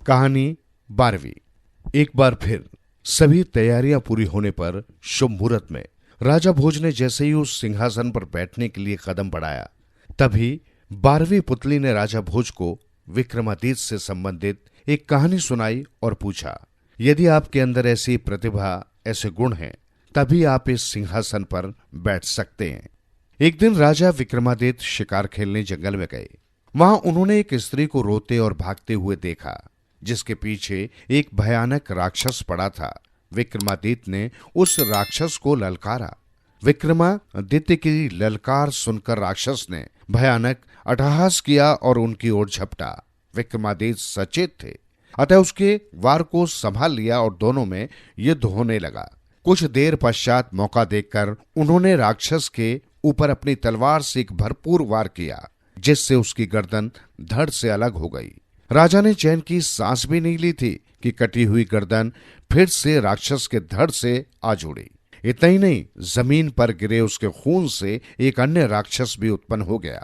कहानी 12वीं। एक बार फिर सभी तैयारियां पूरी होने पर शुभ मुहूर्त में राजा भोज ने जैसे ही उस सिंहासन पर बैठने के लिए कदम बढ़ाया, तभी 12वीं पुतली ने राजा भोज को विक्रमादित्य से संबंधित एक कहानी सुनाई और पूछा, यदि आपके अंदर ऐसी प्रतिभा, ऐसे गुण हैं, तभी आप इस सिंहासन पर बैठ सकते हैं। एक दिन राजा विक्रमादित्य शिकार खेलने जंगल में गए। वहां उन्होंने एक स्त्री को रोते और भागते हुए देखा, जिसके पीछे एक भयानक राक्षस पड़ा था। विक्रमादित्य ने उस राक्षस को ललकारा। विक्रमादित्य की ललकार सुनकर राक्षस ने भयानक अट्टहास किया और उनकी ओर झपटा। विक्रमादित्य सचेत थे, अतः उसके वार को संभाल लिया और दोनों में युद्ध होने लगा। कुछ देर पश्चात मौका देखकर उन्होंने राक्षस के ऊपर अपनी तलवार से एक भरपूर वार किया, जिससे उसकी गर्दन धड़ से अलग हो गई। राजा ने चैन की सांस भी नहीं ली थी कि कटी हुई गर्दन फिर से राक्षस के धड़ से आ जुड़ी। इतना ही नहीं, जमीन पर गिरे उसके खून से एक अन्य राक्षस भी उत्पन्न हो गया।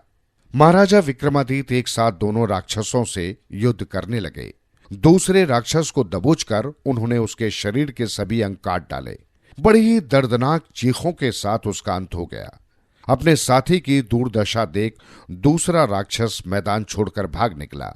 महाराजा विक्रमादित्य एक साथ दोनों राक्षसों से युद्ध करने लगे। दूसरे राक्षस को दबोचकर उन्होंने उसके शरीर के सभी अंग काट डाले। बड़ी ही दर्दनाक चीखों के साथ उसका अंत हो गया। अपने साथी की दुर्दशा देख दूसरा राक्षस मैदान छोड़कर भाग निकला।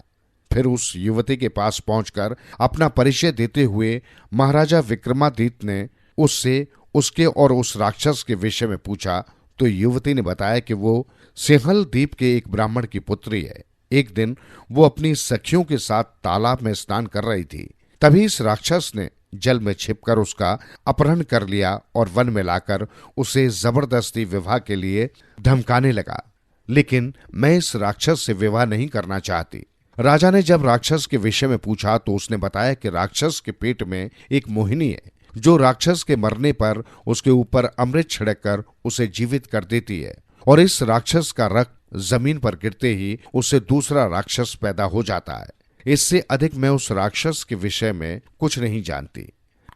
फिर उस युवती के पास पहुंचकर अपना परिचय देते हुए महाराजा विक्रमादित्य ने उससे उसके और उस राक्षस के विषय में पूछा, तो युवती ने बताया कि वो सिंहल द्वीप के एक ब्राह्मण की पुत्री है। एक दिन वो अपनी सखियों के साथ तालाब में स्नान कर रही थी। तभी इस राक्षस ने जल में छिपकर उसका अपहरण कर लिया और वन में लाकर उसे जबरदस्ती विवाह के लिए धमकाने लगा। लेकिन मैं इस राक्षस से विवाह नहीं करना चाहती। राजा ने जब राक्षस के विषय में पूछा तो उसने बताया कि राक्षस के पेट में एक मोहिनी है, जो राक्षस के मरने पर उसके ऊपर अमृत छिड़ककर उसे जीवित कर देती है, और इस राक्षस का रक्त जमीन पर गिरते ही उससे दूसरा राक्षस पैदा हो जाता है। इससे अधिक मैं उस राक्षस के विषय में कुछ नहीं जानती।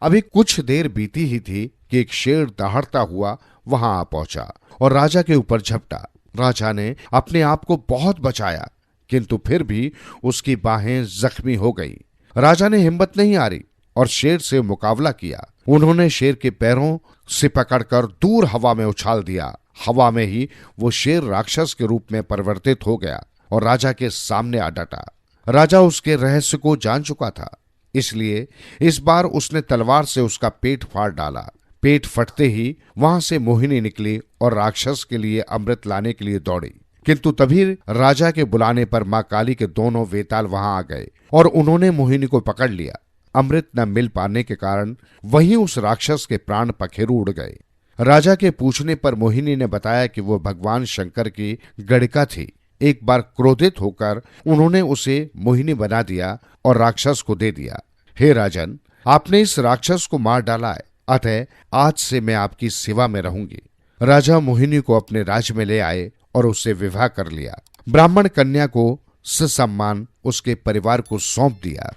अभी कुछ देर बीती ही थी कि एक शेर दहाड़ता हुआ वहां आ पहुंचा और राजा के ऊपर झपटा। राजा ने अपने आप को बहुत बचाया, किंतु फिर भी उसकी बाहें जख्मी हो गई। राजा ने हिम्मत नहीं हारी और शेर से मुकाबला किया। उन्होंने शेर के पैरों से पकड़कर दूर हवा में उछाल दिया। हवा में ही वो शेर राक्षस के रूप में परिवर्तित हो गया और राजा के सामने आ डटा। राजा उसके रहस्य को जान चुका था, इसलिए इस बार उसने तलवार से उसका पेट फाड़ डाला। पेट फटते ही वहां से मोहिनी निकली और राक्षस के लिए अमृत लाने के लिए दौड़ी। किंतु तभी राजा के बुलाने पर मां काली के दोनों वेताल वहां आ गए और उन्होंने मोहिनी को पकड़ लिया। अमृत न मिल पाने के कारण वहीं उस राक्षस के प्राण पखेरु उड़ गए। राजा के पूछने पर मोहिनी ने बताया कि वो भगवान शंकर की गणिका थी। एक बार क्रोधित होकर उन्होंने उसे मोहिनी बना दिया और राक्षस को दे दिया। हे राजन, आपने इस राक्षस को मार डाला है, अतः आज से मैं आपकी सेवा में रहूंगी। राजा मोहिनी को अपने राज्य में ले आए और उससे विवाह कर लिया। ब्राह्मण कन्या को ससम्मान उसके परिवार को सौंप दिया।